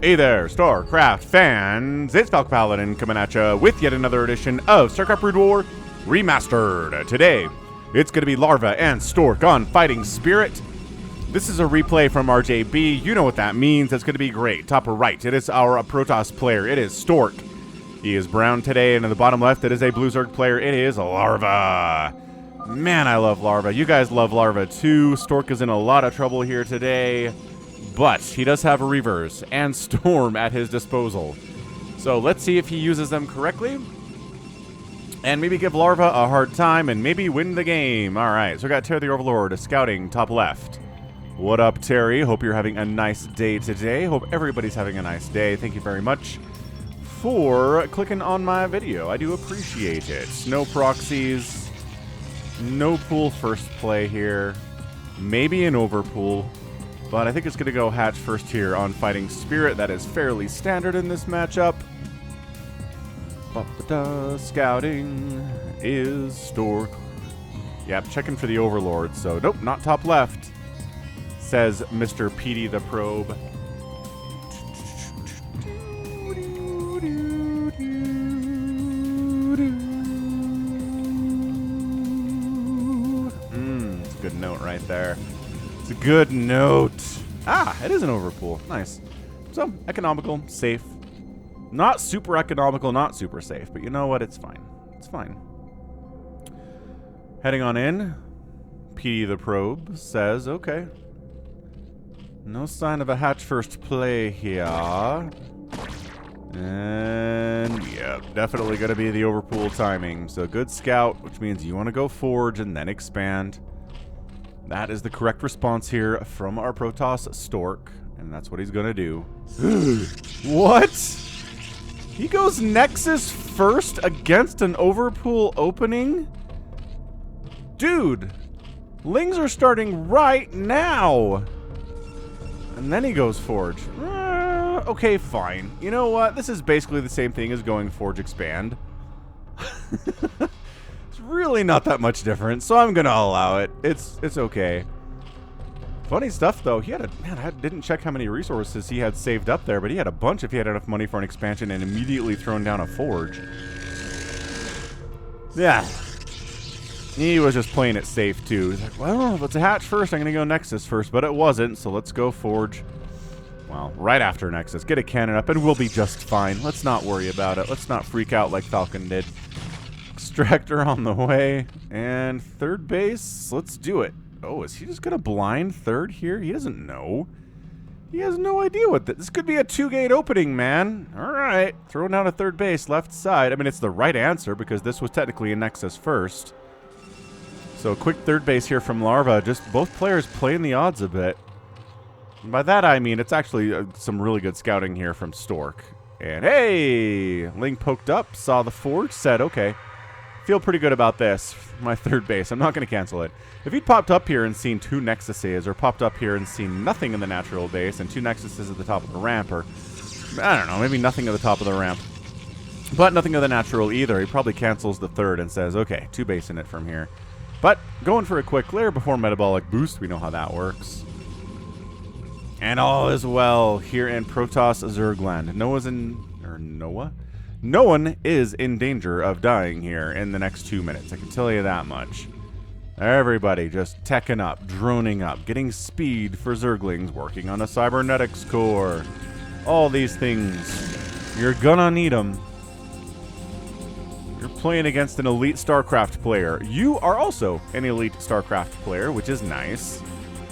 Hey there, StarCraft fans! It's Falcon Paladin coming at you with yet another edition of StarCraft Brood War Remastered. Today, it's going to be Larva and Stork on Fighting Spirit. This is a replay from RJB. You know what that means. It's going to be great. Top right, it is our Protoss player. It is Stork. He is brown today, and in the bottom left, it is a Blue Zerg player. It is Larva. Man, I love Larva. You guys love Larva too. Stork is in a lot of trouble here today. But he does have a reverse and storm at his disposal. So let's see if he uses them correctly. And maybe give Larva a hard time and maybe win the game. Alright, so we got Terry the Overlord scouting top left. What up, Terry? Hope you're having a nice day today. Hope everybody's having a nice day. Thank you very much for clicking on my video. I do appreciate it. No proxies. No pool first play here. Maybe an overpool. But I think it's going to go hatch first here on Fighting Spirit. That is fairly standard in this matchup. Scouting is Stork. Yep, checking for the Overlord. So, nope, not top left, says Mr. PD the Probe. It's a good note right there. It's a good note. Ah, it is an overpool. Nice. So, economical, safe. Not super economical, not super safe. But you know what? It's fine. It's fine. Heading on in. P the Probe says, okay. No sign of a hatch first play here. And, yeah, definitely going to be the overpool timing. So, good scout, which means you want to go forge and then expand. That is the correct response here from our Protoss Stork, and that's what he's gonna do. What? He goes Nexus first against an overpool opening? Dude, Lings are starting right now. And then he goes Forge. Okay, fine. You know what? This is basically the same thing as going Forge Expand. Really not that much different, so I'm gonna allow it. It's okay. Funny stuff though. He had a man. I didn't check how many resources he had saved up there, but he had a bunch if he had enough money for an expansion and immediately thrown down a forge. Yeah, he was just playing it safe too. He's like, well, if it's a hatch first, I'm gonna go Nexus first, but it wasn't. So let's go forge. Well, right after Nexus, get a cannon up, and we'll be just fine. Let's not worry about it. Let's not freak out like Falcon did. Extractor on the way, and third base, let's do it. Oh, is he just gonna blind third here? He doesn't know. He has no idea what this could be. A 2-gate opening, man. All right, throwing down a third base, left side. I mean, it's the right answer because this was technically a Nexus first. So a quick third base here from Larva. Just both players playing the odds a bit. And by that I mean it's actually some really good scouting here from Stork. And hey, Ling poked up, saw the forge, said okay. Feel pretty good about this. My third base. I'm not going to cancel it. If he'd popped up here and seen 2 Nexuses, or popped up here and seen nothing in the natural base, and 2 Nexuses at the top of the ramp, or, I don't know, maybe nothing at the top of the ramp, but nothing of the natural either, he probably cancels the third and says, okay, 2 base in it from here. But going for a quick clear before metabolic boost, we know how that works. And all is well here in Protoss Zergland. No one is in danger of dying here in the next 2 minutes. I can tell you that much. Everybody just teching up, droning up, getting speed for Zerglings, working on a cybernetics core. All these things. You're gonna need them. You're playing against an elite StarCraft player. You are also an elite StarCraft player, which is nice.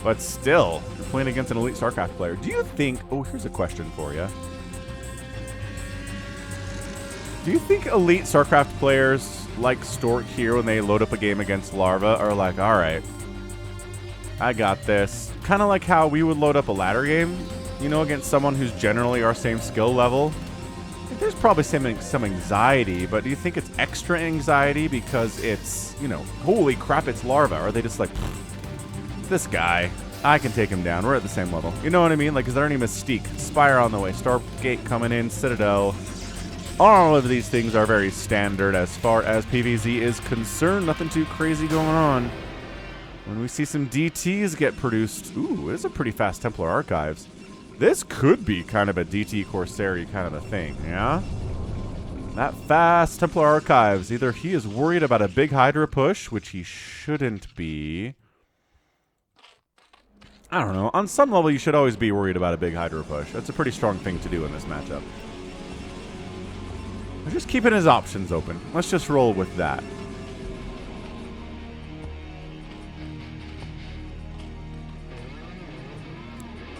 But still, you're playing against an elite StarCraft player. Do you think... Oh, here's a question for you. Do you think elite StarCraft players like Stork here when they load up a game against Larva are like, alright, I got this. Kind of like how we would load up a ladder game, you know, against someone who's generally our same skill level. I think there's probably some anxiety, but do you think it's extra anxiety because it's, you know, holy crap, it's Larva? Or are they just like, this guy, I can take him down. We're at the same level. You know what I mean? Like, is there any mystique? Spire on the way. Stargate coming in. Citadel. All of these things are very standard as far as PvZ is concerned. Nothing too crazy going on. When we see some DTs get produced, ooh, it is a pretty fast Templar Archives. This could be kind of a DT Corsair kind of a thing, yeah? That fast Templar Archives. Either he is worried about a big Hydra push, which he shouldn't be. I don't know. On some level, you should always be worried about a big Hydra push. That's a pretty strong thing to do in this matchup. We're just keeping his options open. Let's just roll with that.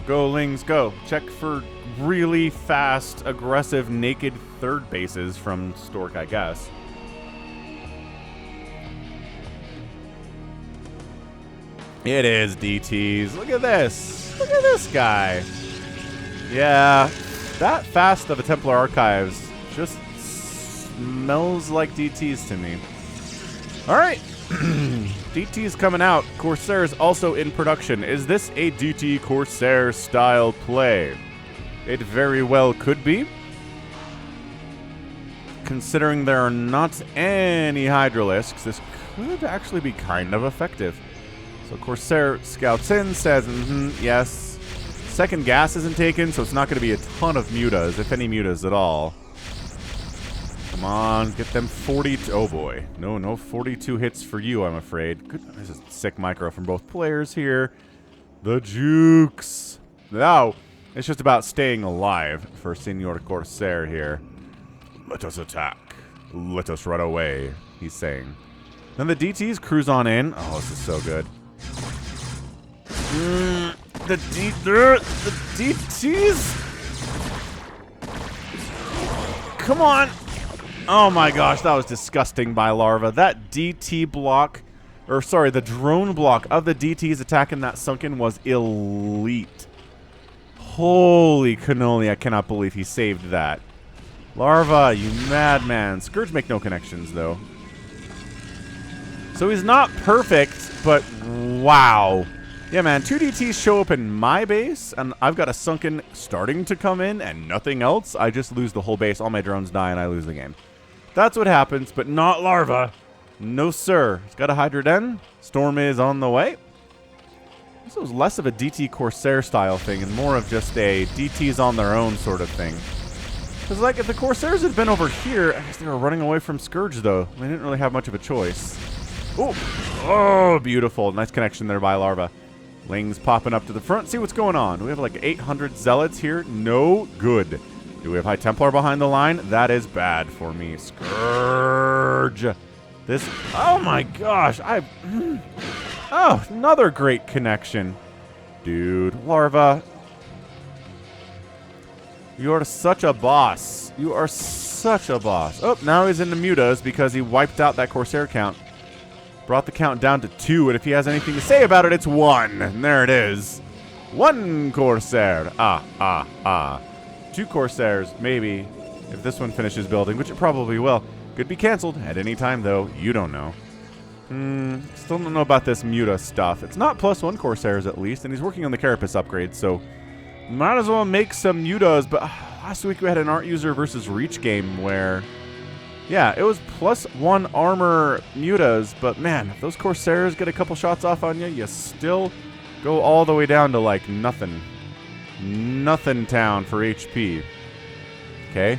Go, Lings, go. Check for really fast, aggressive, naked third bases from Stork, I guess. It is DTs. Look at this. Look at this guy. Yeah, that fast of a Templar Archives just smells like DTs to me. All right. DT's coming out. Corsair's also in production. Is this a DT Corsair style play? It very well could be. Considering there are not any Hydralisks, this could actually be kind of effective. So Corsair scouts in, says, yes. Second gas isn't taken, so it's not going to be a ton of mutas, if any mutas at all. Come on, get them 42. Oh boy. No 42 hits for you, I'm afraid. Good. This is sick micro from both players here. The jukes. Now, it's just about staying alive for Senor Corsair here. Let us attack. Let us run away, he's saying. Then the DTs cruise on in. Oh, this is so good. The DTs? Come on. Oh my gosh, that was disgusting by Larva. That DT block, or sorry, the drone block of the DTs attacking that sunken was elite. Holy cannoli, I cannot believe he saved that. Larva, you madman. Scourge make no connections, though. So he's not perfect, but wow. Yeah, man, 2 DTs show up in my base, and I've got a sunken starting to come in, and nothing else. I just lose the whole base. All my drones die, and I lose the game. That's what happens, but not Larva. No, sir. He's got a Hydra Den. Storm is on the way. This was less of a DT Corsair style thing and more of just a DTs on their own sort of thing. Because, like, if the Corsairs had been over here, I guess they were running away from Scourge, though. They didn't really have much of a choice. Oh, beautiful. Nice connection there by Larva. Lings popping up to the front. See what's going on. We have like 800 Zealots here. No good. Do we have High Templar behind the line? That is bad for me. Scourge. This. Oh my gosh. Oh, another great connection. Dude. Larva. You are such a boss. You are such a boss. Oh, now he's in the mutas because he wiped out that Corsair count. Brought the count down to 2, and if he has anything to say about it, it's 1. And there it is. 1 Corsair. 2 Corsairs, maybe, if this one finishes building, which it probably will. Could be canceled at any time, though. You don't know. Still don't know about this Muta stuff. It's not +1 Corsairs, at least, and he's working on the Carapace upgrade, so might as well make some Mutas. But last week we had an art user versus reach game where... yeah, it was +1 armor mutas, but man, if those Corsairs get a couple shots off on you, you still go all the way down to like nothing. Nothing town for HP. Okay,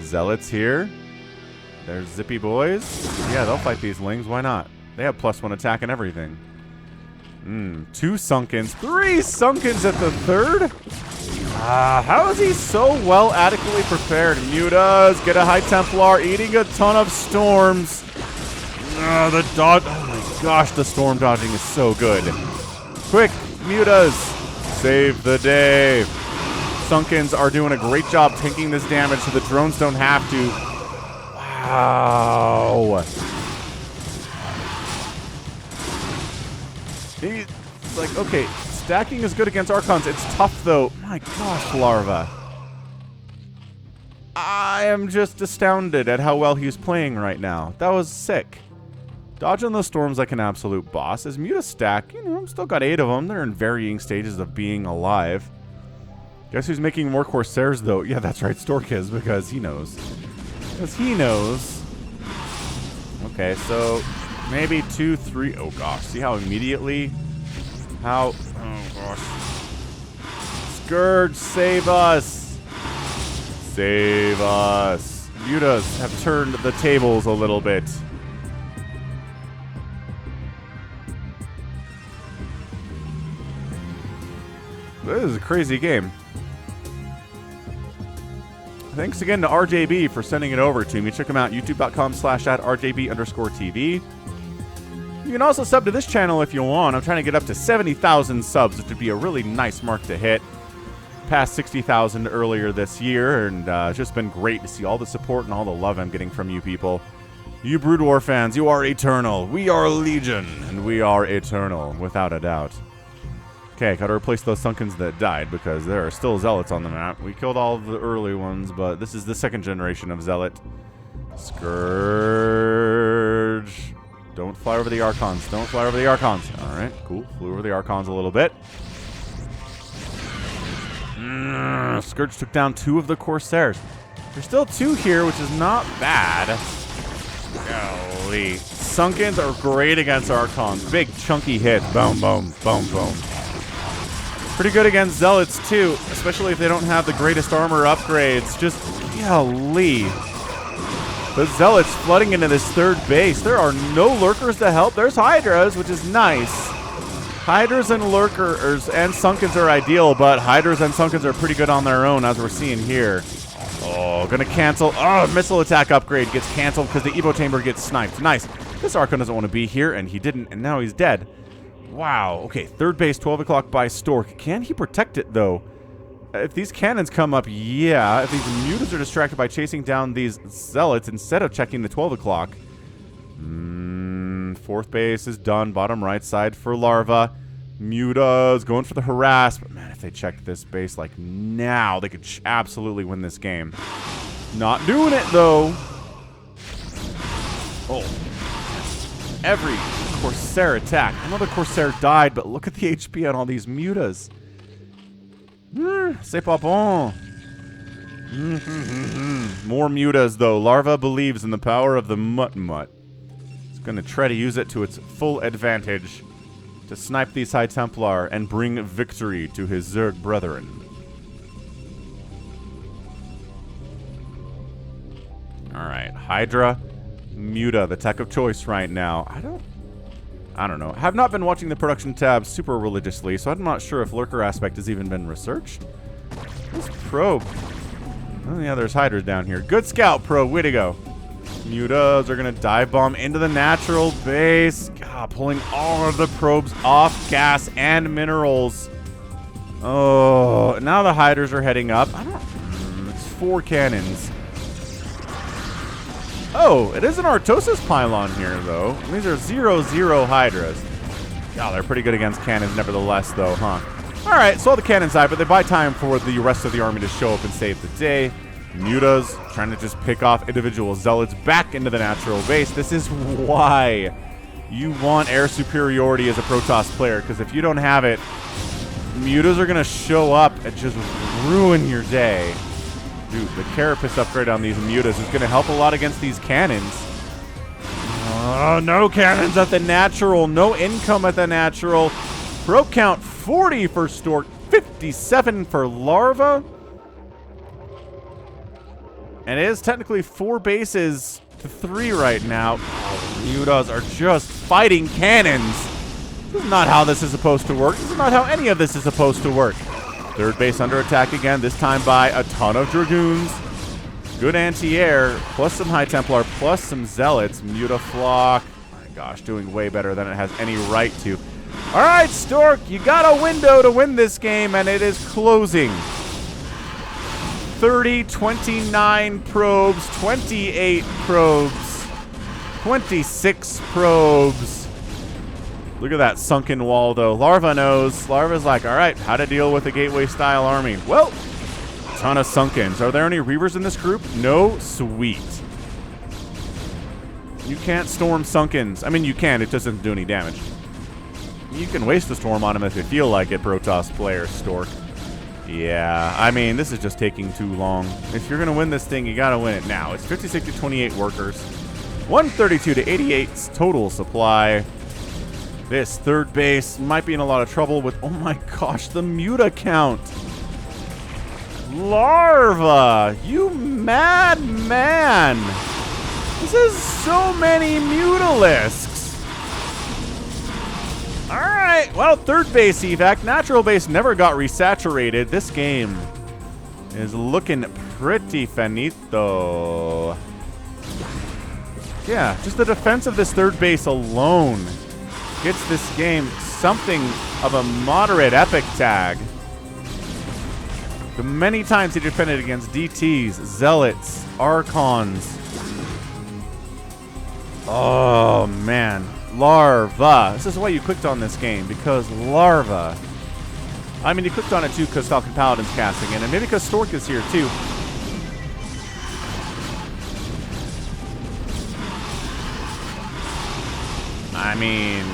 Zealots here. There's Zippy Boys. Yeah, they'll fight these Lings, why not? They have +1 attack and everything. 2 Sunkens, 3 Sunkens at the third? How is he so well adequately prepared? Mutas, get a High Templar, eating a ton of storms. The dodge. Oh my gosh, the storm dodging is so good. Quick, Mutas, save the day. Sunkens are doing a great job tanking this damage so the drones don't have to. Wow. He's like, okay, stacking is good against Archons. It's tough, though. My gosh, Larva. I am just astounded at how well he's playing right now. That was sick. Dodging those storms like an absolute boss. His Muta stack, you know, still got 8 of them. They're in varying stages of being alive. Guess who's making more Corsairs, though? Yeah, that's right, Stork is, because he knows. Because he knows. Okay, so maybe 2, 3. Oh, gosh. See how immediately... how... oh, gosh. Scourge, save us. Save us. Mutas have turned the tables a little bit. This is a crazy game. Thanks again to RJB for sending it over to me. Check him out, youtube.com/@RJB_TV. You can also sub to this channel if you want. I'm trying to get up to 70,000 subs, which would be a really nice mark to hit. Past 60,000 earlier this year, and it's just been great to see all the support and all the love I'm getting from you people. You Brood War fans, you are eternal. We are Legion, and we are eternal, without a doubt. Okay, gotta replace those Sunkens that died, because there are still Zealots on the map. We killed all of the early ones, but this is the second generation of Zealot. Scourge. Don't fly over the Archons. Don't fly over the Archons. Alright, cool. Flew over the Archons a little bit. Scourge took down 2 of the Corsairs. There's still 2 here, which is not bad. Golly. Sunkens are great against Archons. Big, chunky hits. Boom, boom, boom, boom. Pretty good against Zealots, too, especially if they don't have the greatest armor upgrades. Just, golly. The Zealots flooding into this third base. There are no lurkers to help. There's Hydras, which is nice. Hydras and lurkers and Sunkens are ideal, but Hydras and Sunkens are pretty good on their own, as we're seeing here. Oh, gonna cancel. Oh, missile attack upgrade gets canceled because the Evo Chamber gets sniped. Nice. This Archon doesn't want to be here, and he didn't, and now he's dead. Wow. Okay, third base, 12 o'clock by Stork. Can he protect it, though? If these cannons come up, yeah. If these Mutas are distracted by chasing down these Zealots instead of checking the 12 o'clock. Fourth base is done. Bottom right side for Larva. Mutas going for the harass. But man, if they checked this base like now, they could absolutely win this game. Not doing it, though. Oh. Every Corsair attack. Another Corsair died, but look at the HP on all these Mutas. C'est pas bon. More Mutas, though. Larva believes in the power of the Mut-Mut. It's going to try to use it to its full advantage to snipe these High Templar and bring victory to his Zerg brethren. Alright, Hydra, Muta, the tech of choice right now. I don't know. I have not been watching the production tab super religiously, so I'm not sure if lurker aspect has even been researched. This probe. Oh yeah, there's Hydras down here. Good scout probe, way to go. Mutas are gonna dive bomb into the natural base. God, pulling all of the probes off gas and minerals. Oh, now the Hydras are heading up. It's 4 cannons. Oh, it is an Artosis pylon here, though. These are 0-0 Hydras. God, they're pretty good against cannons nevertheless, though, huh? Alright, so all the cannons died, but they buy time for the rest of the army to show up and save the day. Mutas trying to just pick off individual Zealots back into the natural base. This is why you want air superiority as a Protoss player, because if you don't have it, Mutas are going to show up and just ruin your day. Dude, the Carapace upgrade on these Mutas is going to help a lot against these cannons. Oh, no cannons at the natural. No income at the natural. Probe count 40 for Stork. 57 for Larva. And it is technically 4 bases to 3 right now. Mutas are just fighting cannons. This is not how this is supposed to work. This is not how any of this is supposed to work. Third base under attack again, this time by a ton of Dragoons. Good anti-air, plus some High Templar, plus some Zealots. Mutaflock, oh my gosh, doing way better than it has any right to. All right, Stork, you got a window to win this game, and it is closing. 30, 29 probes, 28 probes, 26 probes. Look at that sunken wall, though. Larva knows. Larva's like, all right, how to deal with a gateway-style army. Well, a ton of Sunkens. Are there any Reavers in this group? No? Sweet. You can't storm Sunkens. I mean, you can. It doesn't do any damage. You can waste a storm on them if you feel like it, Protoss player, Stork. Yeah, I mean, this is just taking too long. If you're going to win this thing, you got to win it now. It's 56 to 28 workers. 132 to 88 total supply. This third base might be in a lot of trouble with, oh my gosh, the Muta count. Larva! You mad man! This is so many Mutalisks! Alright, well, third base evac. Natural base never got resaturated. This game is looking pretty finito. Yeah, just the defense of this third base alone gets this game something of a moderate epic tag. The many times he defended against DTs, Zealots, Archons. Oh, man. Larva. This is why you clicked on this game, because Larva. I mean, you clicked on it too because Falcon Paladin's casting in, and maybe because Stork is here too. I mean,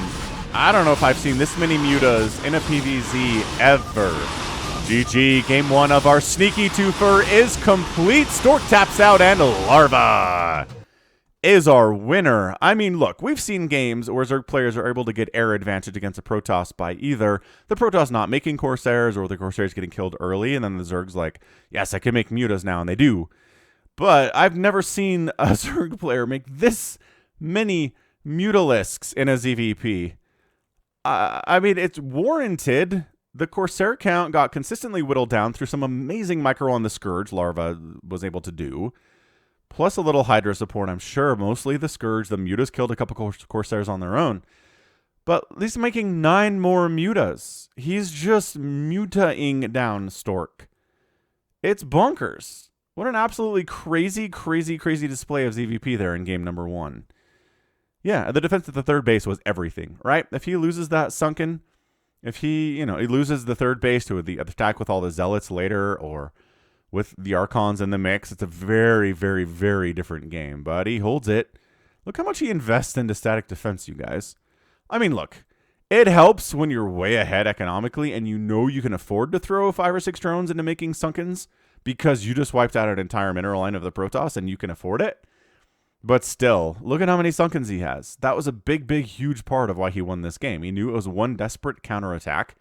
I don't know if I've seen this many mutas in a PvZ ever. GG, game one of our sneaky twofer is complete. Stork taps out and Larva is our winner. I mean, look, we've seen games where Zerg players are able to get air advantage against a Protoss by either the Protoss not making Corsairs or the Corsairs getting killed early, and then the Zerg's like, yes, I can make mutas now, and they do. But I've never seen a Zerg player make this many Mutalisks in a ZVP. I mean, it's warranted. The Corsair count got consistently whittled down through some amazing micro on the Scourge Larva was able to do. Plus a little Hydra support, I'm sure. Mostly the Scourge. The Mutas killed a couple Corsairs on their own. But he's making 9 more Mutas. He's just mutaing down Stork. It's bonkers. What an absolutely crazy, crazy, crazy display of ZVP there in game number 1. Yeah, the defense at the third base was everything, right? If he loses that sunken, if he, he loses the third base to the attack with all the Zealots later or with the Archons in the mix, it's a very, very, very different game. But he holds it. Look how much he invests into static defense, you guys. I mean, look, it helps when you're way ahead economically and you know you can afford to throw 5 or 6 drones into making sunkens because you just wiped out an entire mineral line of the Protoss and you can afford it. But still, look at how many sunkens he has. That was a big, big, huge part of why he won this game. He knew it was one desperate counterattack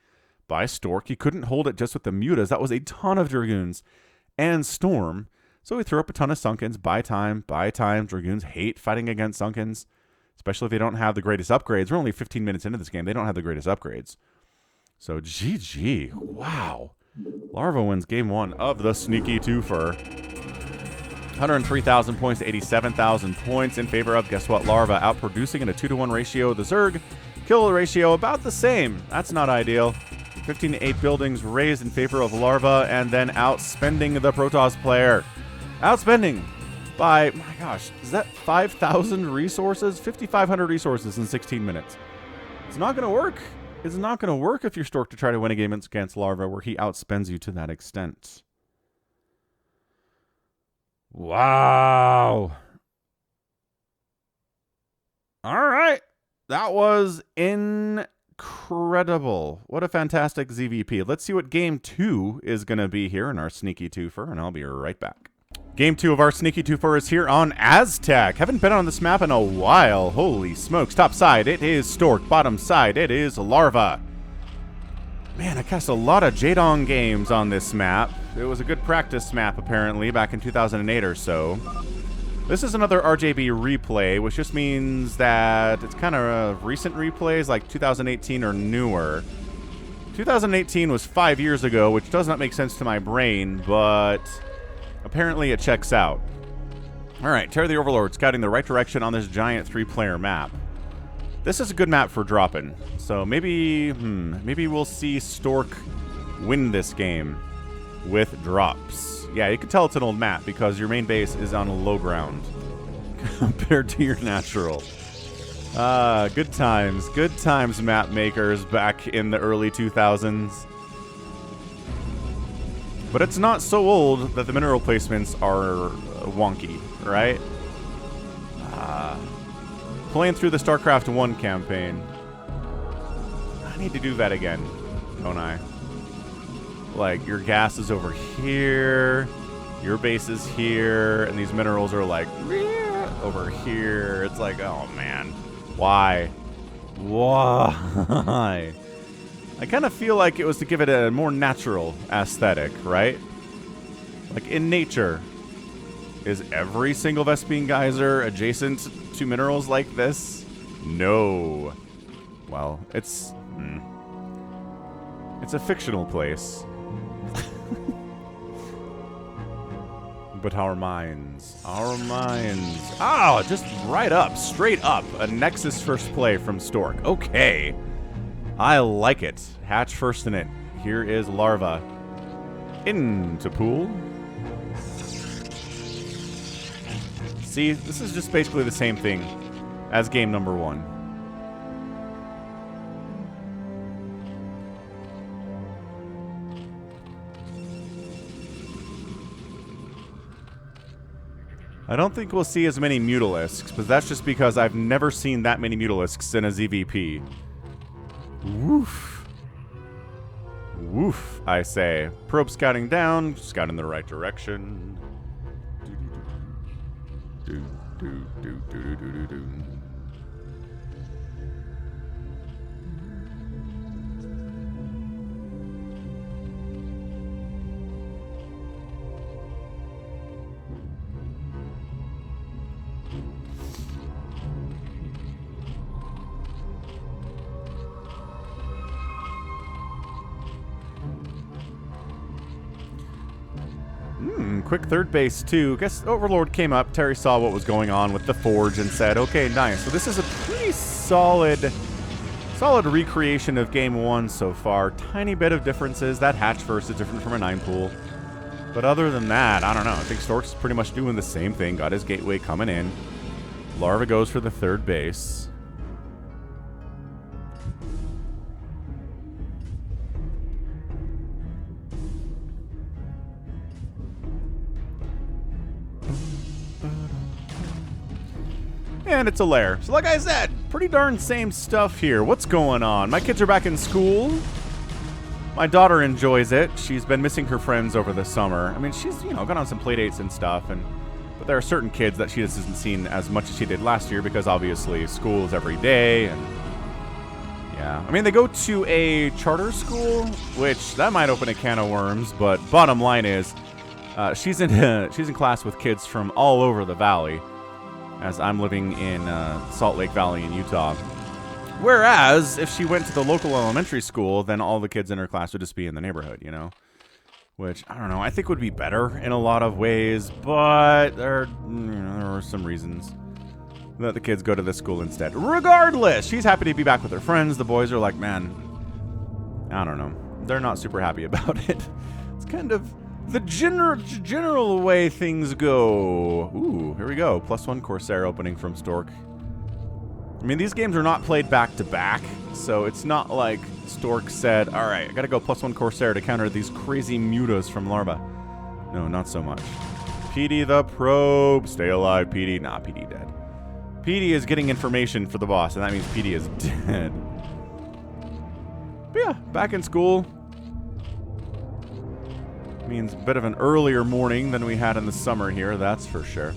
by Stork. He couldn't hold it just with the mutas. That was a ton of Dragoons and Storm. So he threw up a ton of sunkens. Buy time. Dragoons hate fighting against sunkens, especially if they don't have the greatest upgrades. We're only 15 minutes into this game. They don't have the greatest upgrades. So GG. Wow. Larva wins game 1 of the sneaky twofer. 103,000 points to 87,000 points in favor of, guess what, Larva, outproducing in a 2-to-1 ratio. The Zerg kill ratio about the same. That's not ideal. 15 to 8 buildings raised in favor of Larva, and then outspending the Protoss player. Outspending by, my gosh, is that 5,000 resources? 5,500 resources in 16 minutes. It's not going to work. It's not going to work if you're Stork to try to win a game against Larva where he outspends you to that extent. Wow. All right. That was incredible. What a fantastic ZVP. Let's see what game 2 is going to be here in our sneaky twofer, and I'll be right back. Game 2 of our sneaky twofer is here on Aztec. Haven't been on this map in a while. Holy smokes. Top side, it is Stork. Bottom side, it is Larva. Man, I cast a lot of Jadong games on this map. It was a good practice map, apparently, back in 2008 or so. This is another RJB replay, which just means that it's kind of recent replays, like 2018 or newer. 2018 was 5 years ago, which does not make sense to my brain, but apparently it checks out. All right, Terror the Overlord, scouting the right direction on this giant 3-player map. This is a good map for dropping, so maybe we'll see Stork win this game with drops. Yeah, you can tell it's an old map because your main base is on low ground compared to your natural. Good times, map makers back in the early 2000s. But it's not so old that the mineral placements are wonky, right? Playing through the StarCraft 1 campaign. I need to do that again, don't I? Like, your gas is over here, your base is here, and these minerals are like over here. It's like, oh man, why? Why? I kind of feel like it was to give it a more natural aesthetic, right? Like, in nature, is every single Vespene geyser adjacent to minerals like this? No. Well, it's a fictional place. But our minds. Oh, just right up, straight up. A Nexus first play from Stork. Okay. I like it. Hatch first in it. Here is Larva. Into pool. See, this is just basically the same thing as game number 1. I don't think we'll see as many Mutalisks, but that's just because I've never seen that many Mutalisks in a ZVP. Woof. Woof, I say. Probe scouting down, scout in the right direction. Quick third base, too. Guess Overlord came up. Terry saw what was going on with the Forge and said, okay, nice. So this is a pretty solid recreation of Game 1 so far. Tiny bit of differences. That hatch first is different from a 9 pool. But other than that, I don't know. I think Stork's pretty much doing the same thing. Got his gateway coming in. Larva goes for the third base. And it's a lair. So like I said, pretty darn same stuff here. What's going on? My kids are back in school. My daughter enjoys it. She's been missing her friends over the summer. I mean, she's, gone on some play dates and stuff, but there are certain kids that she just hasn't seen as much as she did last year because obviously school is every day, and yeah. I mean, they go to a charter school, which that might open a can of worms, but bottom line is she's in class with kids from all over the valley, as I'm living in Salt Lake Valley in Utah. Whereas, if she went to the local elementary school, then all the kids in her class would just be in the neighborhood, Which, I don't know, I think would be better in a lot of ways, but there are some reasons that the kids go to this school instead. Regardless, she's happy to be back with her friends. The boys are like, man, I don't know. They're not super happy about it. It's kind of the general way things go. Ooh, here we go. +1 Corsair opening from Stork. I mean, these games are not played back-to-back, so it's not like Stork said, all right, I gotta go +1 Corsair to counter these crazy mutas from Larva. No, not so much. PD the probe. Stay alive, PD. Nah, PD dead. PD is getting information for the boss, and that means PD is dead. But yeah, back in school. Means a bit of an earlier morning than we had in the summer here, that's for sure.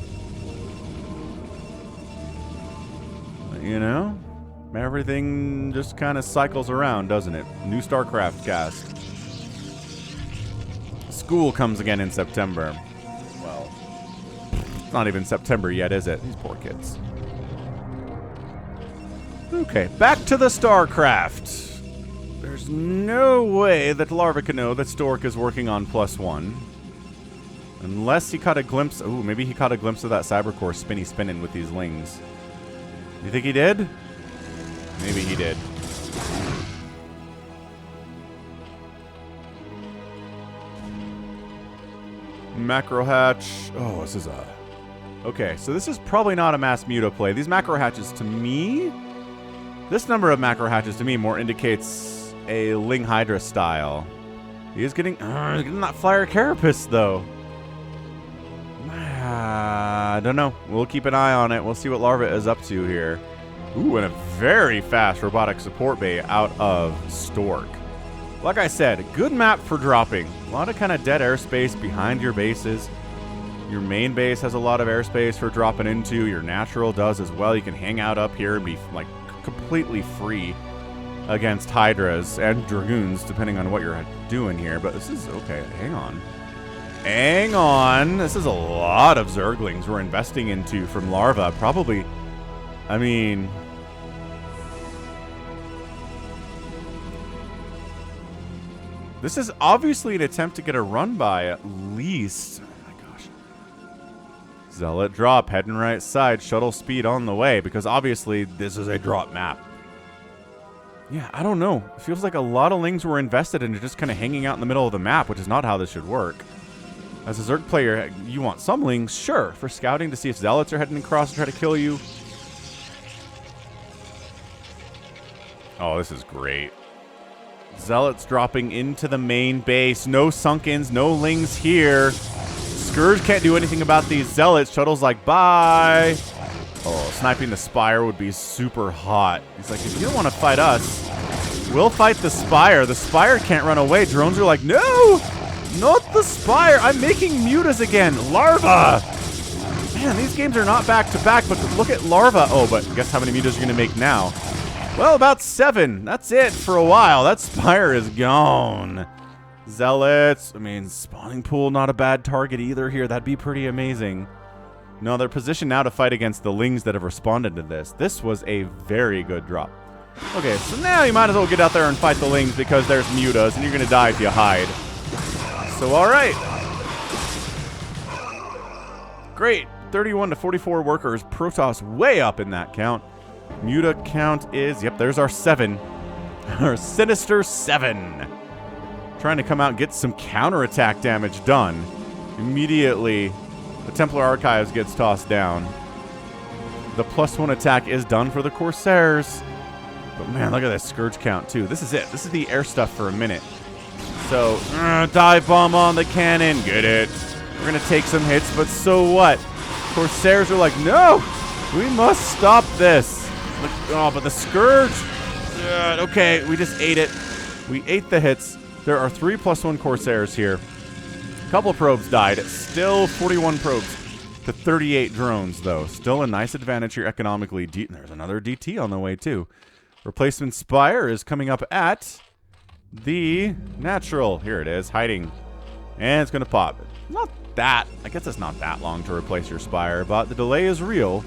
Everything just kind of cycles around, doesn't it? New StarCraft cast. School comes again in September. Well, it's not even September yet, is it? These poor kids. Okay, back to the StarCraft. There's no way that Larva can know that Stork is working on +1. Unless he caught a glimpse. Ooh, maybe he caught a glimpse of that Cybercore spinning with these lings. You think he did? Maybe he did. Macro hatch. Oh, this is a... Okay, so this is probably not a mass muta play. These macro hatches to me... This number of macro hatches to me more indicates a Ling Hydra style. He is getting that Flyer Carapace, though. I don't know. We'll keep an eye on it. We'll see what Larva is up to here. Ooh, and a very fast robotic support bay out of Stork. Like I said, good map for dropping. A lot of kind of dead airspace behind your bases. Your main base has a lot of airspace for dropping into. Your natural does as well. You can hang out up here and be like completely free against Hydras and Dragoons, depending on what you're doing here. But this is okay. Hang on. Hang on. This is a lot of Zerglings we're investing into from Larva. Probably, I mean... This is obviously an attempt to get a run by, at least. Oh my gosh. Zealot drop, heading right side, shuttle speed on the way, because obviously this is a drop map. Yeah, I don't know. It feels like a lot of Lings were invested into just kind of hanging out in the middle of the map, which is not how this should work. As a Zerg player, you want some Lings, sure, for scouting to see if Zealots are heading across to try to kill you. Oh, this is great. Zealots dropping into the main base. No sunk-ins, no Lings here. Scourge can't do anything about these Zealots. Shuttle's like, bye. Oh, sniping the Spire would be super hot. He's like, if you don't want to fight us, we'll fight the Spire. The Spire can't run away. Drones are like, no, not the Spire. I'm making mutas again. Larva. Man, these games are not back-to-back, but look at Larva. Oh, but guess how many mutas you're going to make now? Well, about 7. That's it for a while. That Spire is gone. Zealots. I mean, spawning pool, not a bad target either here. That'd be pretty amazing. No, they're positioned now to fight against the Lings that have responded to this. This was a very good drop. Okay, so now you might as well get out there and fight the Lings because there's mutas, and you're going to die if you hide. So, all right. Great. 31 to 44 workers. Protoss way up in that count. Muta count is, yep, there's our 7. Our sinister 7. Trying to come out and get some counterattack damage done. Immediately, the Templar Archives gets tossed down. The +1 attack is done for the Corsairs. But man, look at that Scourge count too. This is it. This is the air stuff for a minute. So, dive bomb on the cannon. Get it. We're going to take some hits, but so what? Corsairs are like, no, we must stop this. Oh, but the Scourge. Okay, we just ate it. We ate the hits. There are 3 +1 Corsairs here. A couple probes died. Still 41 probes to 38 drones, though. Still a nice advantage here economically. There's another DT on the way, too. Replacement Spire is coming up at the natural. Here it is, hiding. And it's going to pop. Not that. I guess it's not that long to replace your Spire, but the delay is real.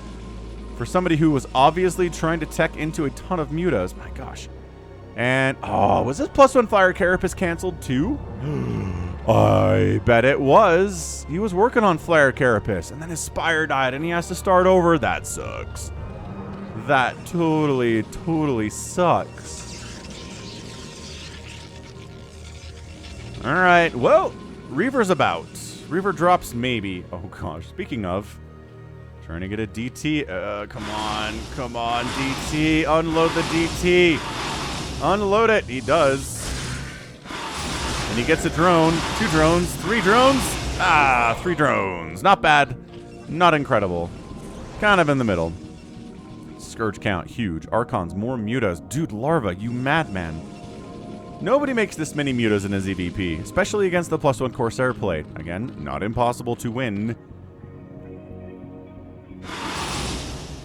For somebody who was obviously trying to tech into a ton of mutas. My gosh. And, oh, was this +1 Flyer Carapace canceled too? I bet it was. He was working on Flare Carapace, and then his Spire died, and he has to start over. That sucks. That totally sucks. All right, well, Reaver's about. Reaver drops maybe. Oh, gosh. Speaking of, trying to get a DT. Come on, DT. Unload the DT. Unload it. He does. And he gets a drone. 2 drones. 3 drones. 3 drones. Not bad. Not incredible. Kind of in the middle. Scourge count. Huge. Archons. More mutas. Dude, Larva, you madman. Nobody makes this many mutas in a ZVP, especially against the +1 Corsair plate. Again, not impossible to win.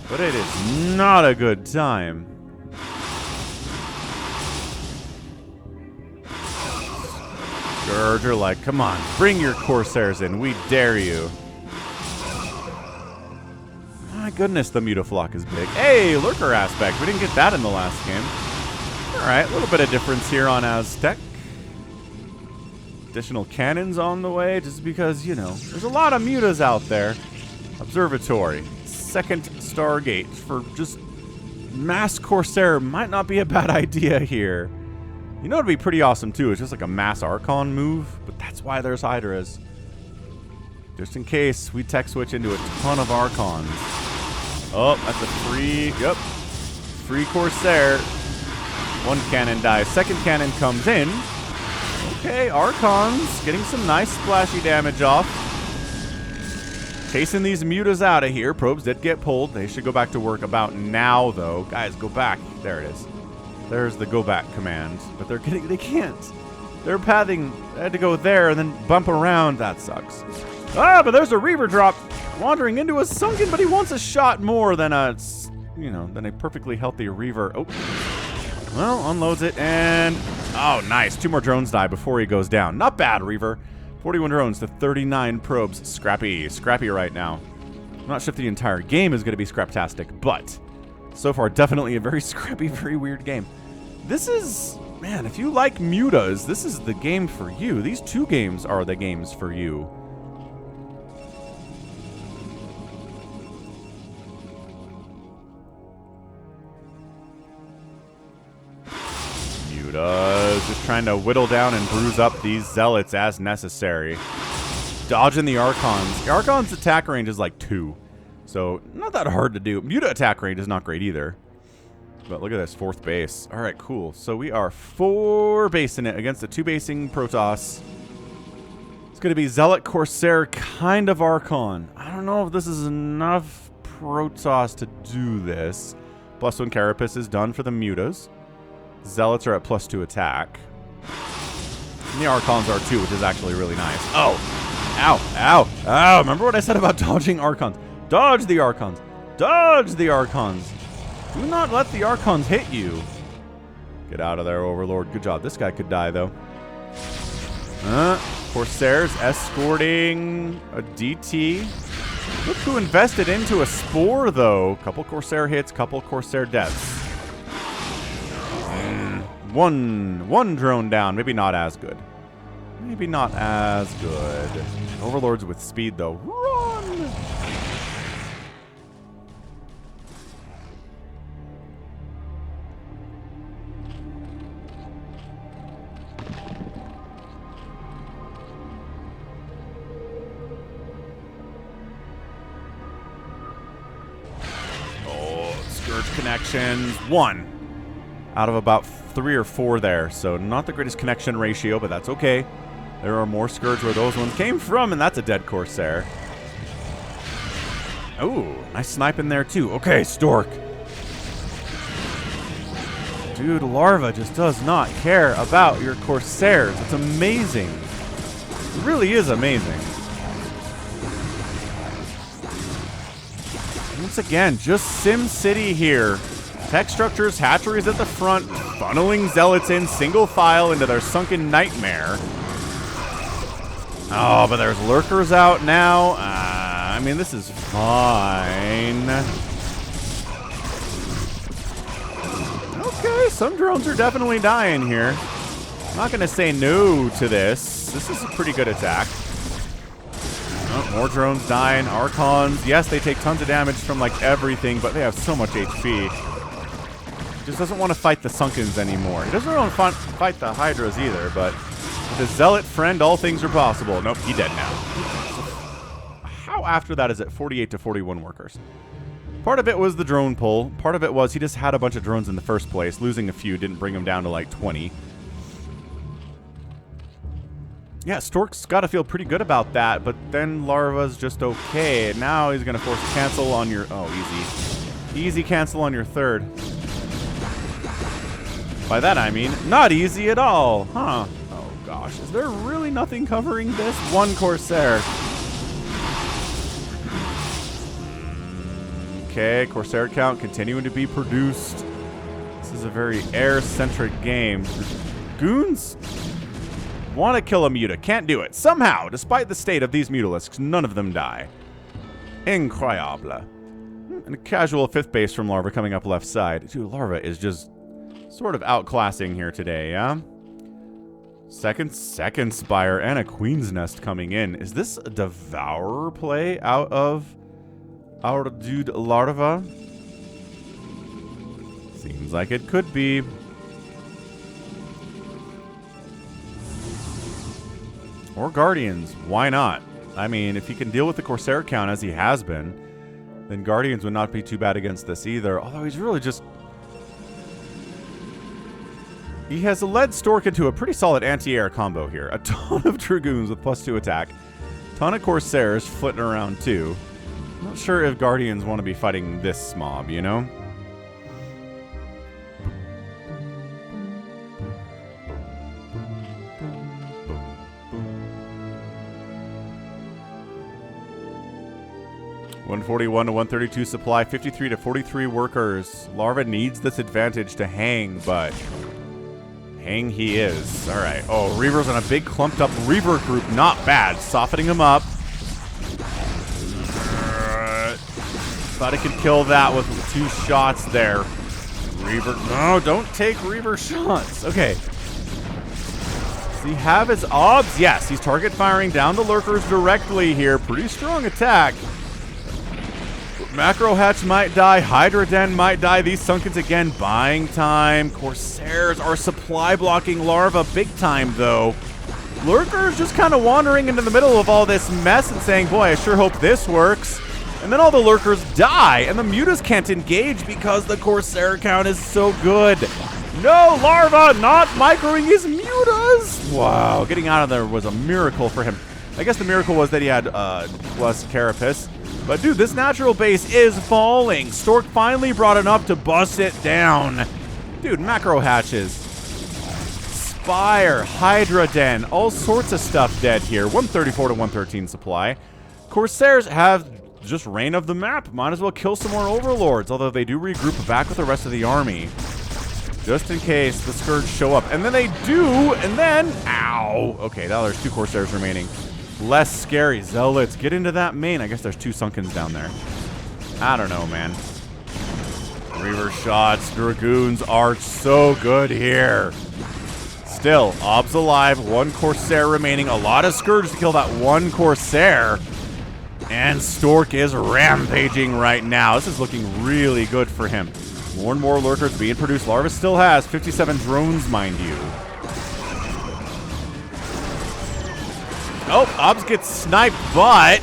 But it is not a good time. Scourge are like, come on, bring your Corsairs in. We dare you. My goodness, the Mutaflock is big. Hey, Lurker aspect. We didn't get that in the last game. All right, a little bit of difference here on Aztec. Additional cannons on the way, just because, you know, there's a lot of mutas out there. Observatory. 2nd Stargate for just mass Corsair might not be a bad idea here. You know, it'd be pretty awesome too. It's just like a mass Archon move, but that's why there's Hydras. Just in case we tech switch into a ton of Archons. Oh, that's a free, yep, free Corsair. 1 cannon dies. 2nd cannon comes in. Okay, Archons getting some nice splashy damage off. Chasing these mutas out of here. Probes did get pulled. They should go back to work about now, though. Guys, go back. There it is. There's the go back command. But they can't. They're pathing. They had to go there and then bump around. That sucks. But there's a Reaver drop wandering into a sunken, but he wants a shot more than a, than a perfectly healthy Reaver. Oh, well, unloads it and, oh, nice. 2 more drones die before he goes down. Not bad, Reaver. 41 drones to 39 probes. Scrappy. Scrappy right now. I'm not sure if the entire game is going to be scraptastic, but so far definitely a very scrappy, very weird game. This is, man, if you like MUTAs, this is the game for you. These two games are the games for you. MUTAs just trying to whittle down and bruise up these zealots as necessary. Dodging the Archons. The Archon's attack range is like 2. So, not that hard to do. Muta attack range is not great either. But look at this, 4th base. Alright, cool. So we are 4 basing it against a 2 basing Protoss. It's going to be Zealot, Corsair, kind of Archon. I don't know if this is enough Protoss to do this. +1 Carapace is done for the Mutas. Zealots are at +2 attack. And the Archons are too, which is actually really nice. Oh! Ow! Ow! Ow! Remember what I said about dodging Archons? Dodge the Archons! Dodge the Archons! Do not let the Archons hit you. Get out of there, Overlord. Good job. This guy could die, though. Corsairs escorting a DT. Look who invested into a Spore, though. Couple Corsair hits, couple Corsair deaths. One drone down. Maybe not as good. Maybe not as good. Overlords with speed, though. Run! Oh, Scourge connections. 1 out of about 3 or 4 there. So not the greatest connection ratio, but that's okay. There are more Scourge where those ones came from, and that's a dead Corsair. Oh, nice snipe in there too. Okay, Stork. Dude, Larva just does not care about your Corsairs. It's amazing. It really is amazing. Once again, just Sim City here. Tech structures, hatcheries at the front, funneling zealots in single file into their sunken nightmare. Oh, but there's lurkers out now. I mean, this is fine. Okay, some drones are definitely dying here. I'm not going to say no to this. This is a pretty good attack. Oh, more drones dying. Archons. Yes, they take tons of damage from, like, everything, but they have so much HP. Just doesn't want to fight the Sunkens anymore. He doesn't want to fight the Hydras either, but with his Zealot friend, all things are possible. Nope, he's dead now. How after that is it 48 to 41 workers? Part of it was the drone pull. Part of it was he just had a bunch of drones in the first place. Losing a few didn't bring him down to like 20. Yeah, Stork's got to feel pretty good about that, but then Larva's just okay. Now he's going to force a cancel on your... Oh, easy. Easy cancel on your 3rd. By that I mean, not easy at all. Huh. Oh gosh, is there really nothing covering this? 1 Corsair. Okay, Corsair count continuing to be produced. This is a very air-centric game. Goons want to kill a Muta. Can't do it. Somehow, despite the state of these Mutalisks, none of them die. Incroyable. And a casual 5th base from Larva coming up left side. Dude, Larva is just sort of outclassing here today, yeah? Second Spire and a Queen's Nest coming in. Is this a Devourer play out of our dude Larva? Seems like it could be. Or Guardians. Why not? I mean, if he can deal with the Corsair count as he has been, then Guardians would not be too bad against this either. Although he's really just... He has led Stork into a pretty solid anti-air combo here. A ton of Dragoons with +2 attack. Ton of Corsairs flitting around too. Not sure if Guardians want to be fighting this mob, you know? $141 to $132 supply, 53 to 43 workers. Larva needs this advantage to hang, but... Hang he is. All right. Oh, Reaver's on a big clumped up Reaver group. Not bad. Softening him up. Thought he could kill that with 2 shots there. Reaver. No, don't take Reaver shots. Okay. Does he have his obs? Yes, he's target firing down the lurkers directly here. Pretty strong attack. Macro Hatch might die. Hydra Den might die. These Sunkens again buying time. Corsairs are supply blocking Larva big time though. Lurkers just kind of wandering into the middle of all this mess and saying, boy, I sure hope this works. And then all the lurkers die, and the Mutas can't engage because the Corsair count is so good. No, Larva not microing his Mutas! Wow, getting out of there was a miracle for him. I guess the miracle was that he had plus Carapace. But dude, this natural base is falling. Stork finally brought enough to bust it down. Dude, macro hatches. Spire, Hydra Den, all sorts of stuff dead here. 134 to 113 supply. Corsairs have just reign of the map. Might as well kill some more overlords, although they do regroup back with the rest of the army. Just in case the Scourge show up. And then they do, and then, ow. Okay, now there's 2 Corsairs remaining. Less scary. Zealots, get into that main. I guess there's 2 Sunkens down there. I don't know, man. Reaver shots, Dragoons are so good here. Still, Ob's alive, 1 Corsair remaining. A lot of Scourge to kill that 1 Corsair. And Stork is rampaging right now. This is looking really good for him. More and more lurkers being produced. Larva still has 57 drones, mind you. Oh, Obs gets sniped, but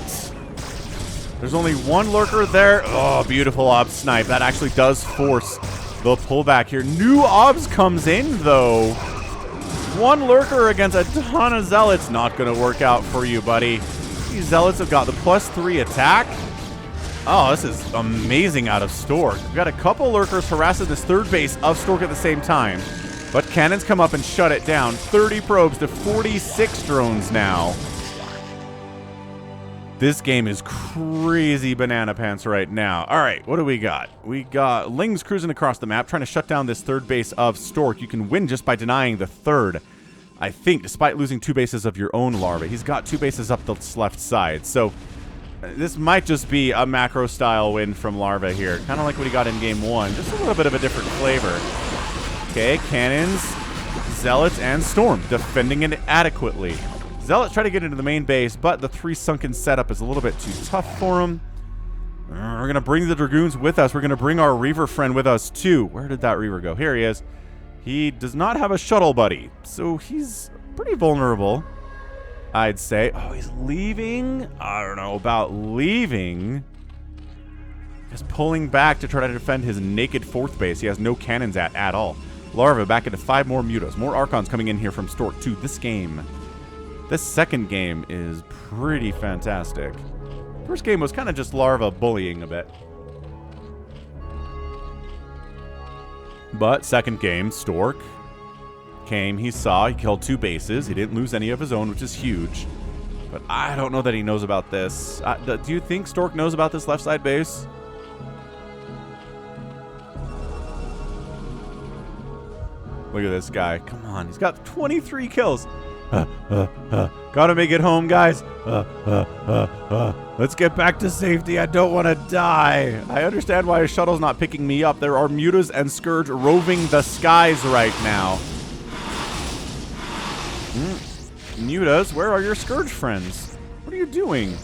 there's only 1 lurker there. Oh, beautiful Obs snipe. That actually does force the pullback here. New Obs comes in, though. 1 lurker against a ton of Zealots. Not going to work out for you, buddy. These Zealots have got the +3 attack. Oh, this is amazing out of Stork. We've got a couple lurkers harassing this 3rd base of Stork at the same time. But cannons come up and shut it down. 30 probes to 46 drones now. This game is crazy banana pants right now. All right, what do we got? We got Lings cruising across the map, trying to shut down this 3rd base of Stork. You can win just by denying the 3rd. I think, despite losing 2 bases of your own Larva. He's got 2 bases up the left side. So this might just be a macro style win from Larva here. Kind of like what he got in game 1. Just a little bit of a different flavor. Okay, cannons, Zealots, and Storm defending it adequately. Zealots try to get into the main base, but the 3 Sunken setup is a little bit too tough for him. We're going to bring the Dragoons with us. We're going to bring our Reaver friend with us too. Where did that Reaver go? Here he is. He does not have a shuttle buddy, so he's pretty vulnerable, I'd say. Oh, he's leaving? I don't know about leaving. He's pulling back to try to defend his naked 4th base. He has no cannons at all. Larva back into 5 more Mutas. More Archons coming in here from Stork too. This game, this 2nd game is pretty fantastic. First game was kind of just Larva bullying a bit. But 2nd game, Stork came, he saw, he killed 2 bases. He didn't lose any of his own, which is huge. But I don't know that he knows about this. Do you think Stork knows about this left side base? Look at this guy. Come on, he's got 23 kills. Gotta make it home, guys. Let's get back to safety. I don't want to die. I understand why his shuttle's not picking me up. There are Mutas and Scourge roving the skies right now. Mutas, where are your Scourge friends? What are you doing?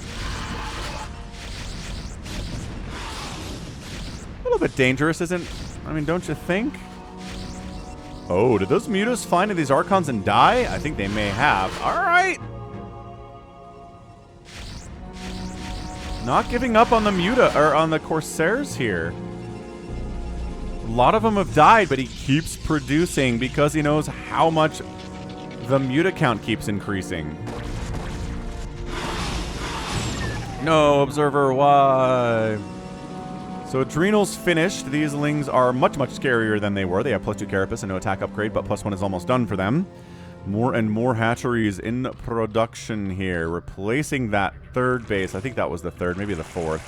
A little bit dangerous, isn't? I mean, don't you think? Oh, did those Mutas fly into these Archons and die? I think they may have. All right. Not giving up on the Muta, or on the Corsairs here. A lot of them have died, but he keeps producing because he knows how much the Muta count keeps increasing. No, Observer, why? So Adrenal's finished. These Lings are much, much scarier than they were. They have +2 Carapace and no attack upgrade, but +1 is almost done for them. More and more hatcheries in production here, replacing that 3rd base. I think that was the 3rd, maybe the 4th.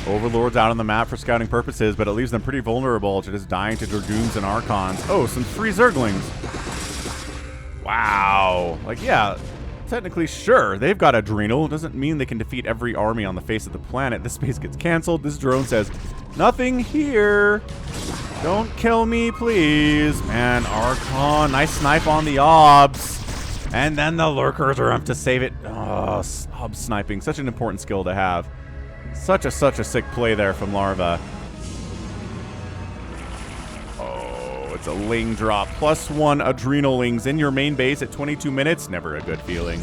Overlord's out on the map for scouting purposes, but it leaves them pretty vulnerable to just dying to Dragoons and Archons. Oh, some free Zerglings. Wow. Like, yeah, technically, sure, they've got Adrenal. Doesn't mean they can defeat every army on the face of the planet. This space gets canceled. This drone says, nothing here. Don't kill me, please. Man, Archon, nice snipe on the obs. And then the lurkers are up to save it. Oh, ob sniping, such an important skill to have. Such a sick play there from Larva. Oh, it's a Ling drop. +1 Adrenal Lings in your main base at 22 minutes. Never a good feeling.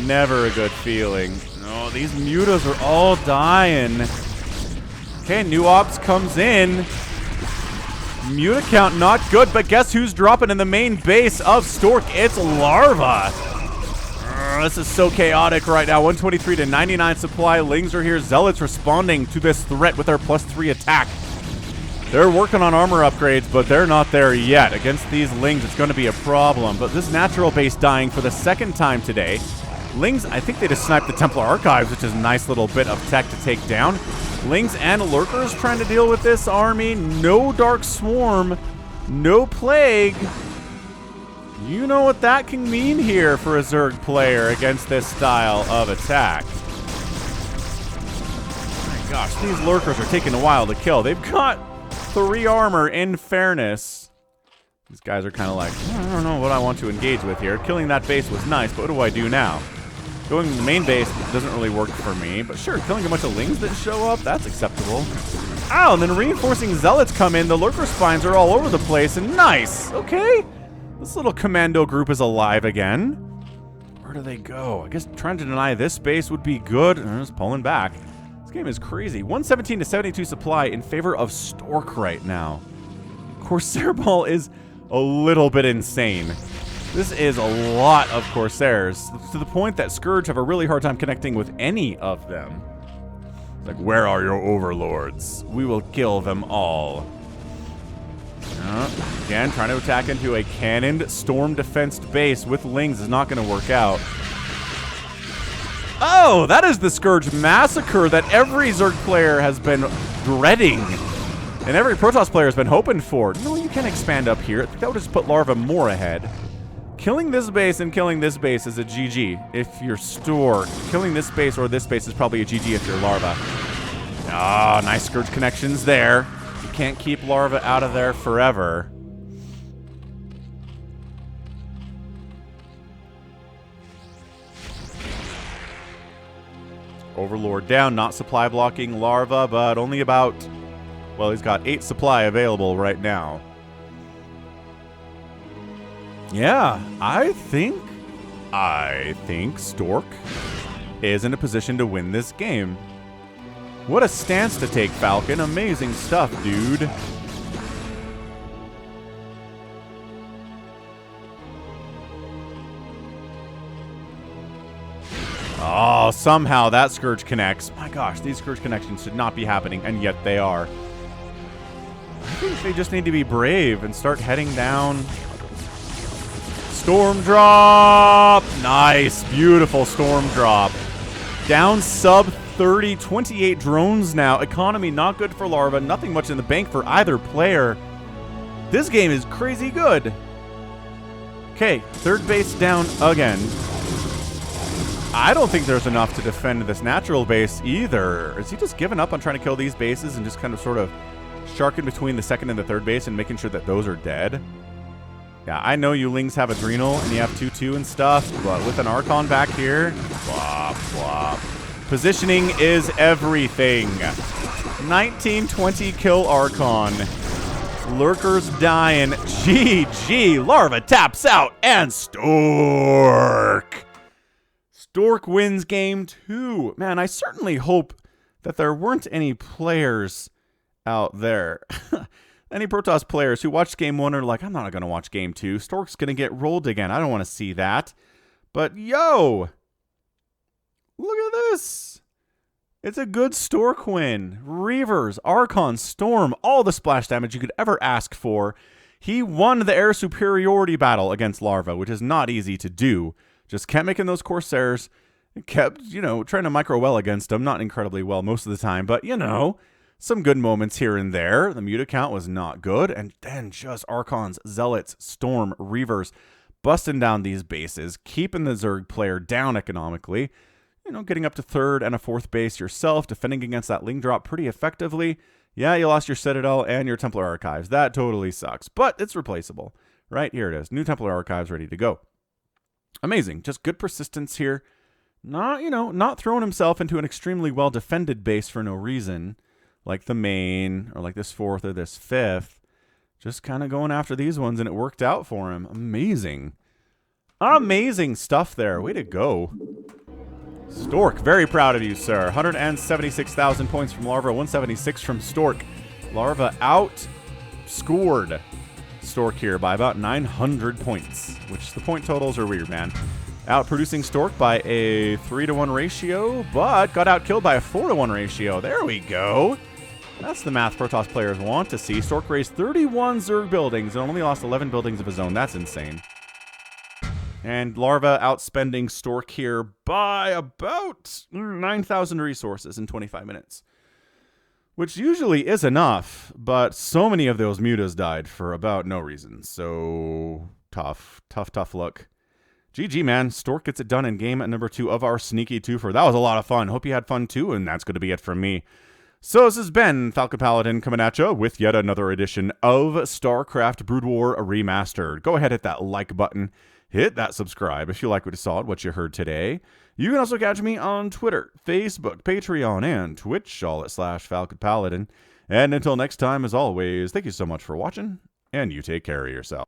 Never a good feeling. Oh, these mutas are all dying. Okay, new ops comes in. Muta count not good, but guess who's dropping in the main base of Stork? It's Larva. This is so chaotic right now. 123 to 99 supply. Lings are here. Zealots responding to this threat with their +3 attack. They're working on armor upgrades, but they're not there yet. Against these Lings, it's going to be a problem. But this natural base dying for the second time today. Lings, I think they just sniped the Templar Archives, which is a nice little bit of tech to take down. Lings and Lurkers trying to deal with this army. No Dark Swarm. No Plague. You know what that can mean here for a Zerg player against this style of attack. My gosh, these Lurkers are taking a while to kill. They've got 3 armor in fairness. These guys are kind of like, I don't know what I want to engage with here. Killing that base was nice, but what do I do now? Going to the main base doesn't really work for me, but sure, killing a bunch of Lings that show up, that's acceptable. Ow, and then reinforcing Zealots come in. The Lurker spines are all over the place, and nice. Okay. This little commando group is alive again. Where do they go? I guess trying to deny this base would be good. I'm just pulling back. This game is crazy. 117 to 72 supply in favor of Stork right now. Corsair Ball is a little bit insane. This is a lot of Corsairs, to the point that Scourge have a really hard time connecting with any of them. It's like, where are your overlords? We will kill them all. Again, trying to attack into a cannoned, storm-defensed base with Lings is not going to work out. Oh, that is the Scourge Massacre that every Zerg player has been dreading. And every Protoss player has been hoping for. No, you can expand up here. That would just put Larva more ahead. Killing this base and killing this base is a GG if you're Stork. Killing this base or this base is probably a GG if you're Larva. Ah, nice Scourge connections there. You can't keep Larva out of there forever. Overlord down, not supply blocking Larva, but only about, well, he's got 8 supply available right now. Yeah, I think Stork is in a position to win this game. What a stance to take, Falcon. Amazing stuff, dude. Oh, somehow that Scourge connects. My gosh, these Scourge connections should not be happening, and yet they are. I think they just need to be brave and start heading down. Storm drop! Nice, beautiful storm drop. Down sub 30, 28 drones now. Economy not good for Larva. Nothing much in the bank for either player. This game is crazy good. Okay, third base down again. I don't think there's enough to defend this natural base either. Is he just giving up on trying to kill these bases and just kind of sort of sharking between the second and the third base and making sure that those are dead? Yeah, I know you Lings have Adrenal and you have 2-2 and stuff, but with an Archon back here, flop, flop. Positioning is everything. 1920 kill Archon. Lurkers dying. GG. Larva taps out and Stork. Stork wins game 2. Man, I certainly hope that there weren't any players out there. Any Protoss players who watched game 1 are like, I'm not going to watch game 2. Stork's going to get rolled again. I don't want to see that. But yo, look at this. It's a good Stork win. Reavers, Archon, Storm, all the splash damage you could ever ask for. He won the air superiority battle against Larva, which is not easy to do. Just kept making those Corsairs, Kept, trying to micro well against him. Not incredibly well most of the time, but, some good moments here and there. The Muta count was not good. And then just Archons, Zealots, Storm, Reavers, busting down these bases, keeping the Zerg player down economically. Getting up to 3rd and a 4th base yourself, defending against that Ling drop pretty effectively. Yeah, you lost your Citadel and your Templar Archives. That totally sucks, but it's replaceable. Right, here it is. New Templar Archives ready to go. Amazing. Just good persistence here. Not throwing himself into an extremely well-defended base for no reason, like the main, or like this 4th or this 5th. Just kind of going after these ones, and it worked out for him. Amazing. Amazing stuff there. Way to go. Stork, very proud of you, sir. 176,000 points from Larva, 176 from Stork. Larva outscored Stork here by about 900 points, which the point totals are weird, man. Outproducing Stork by a 3-to-1 ratio, but got outkilled by a 4-to-1 ratio. There we go. That's the math Protoss players want to see. Stork raised 31 Zerg buildings and only lost 11 buildings of his own. That's insane. And Larva outspending Stork here by about 9,000 resources in 25 minutes. Which usually is enough, but so many of those mutas died for about no reason. So tough look. GG, man. Stork gets it done in game number 2 of our sneaky twofer. That was a lot of fun. Hope you had fun too, and that's going to be it from me. So this has been Falcon Paladin coming at you with yet another edition of StarCraft Brood War Remastered. Go ahead, hit that like button. Hit that subscribe if you like what you saw and what you heard today. You can also catch me on Twitter, Facebook, Patreon, and Twitch, all at /Falcon Paladin. And until next time, as always, thank you so much for watching, and you take care of yourself.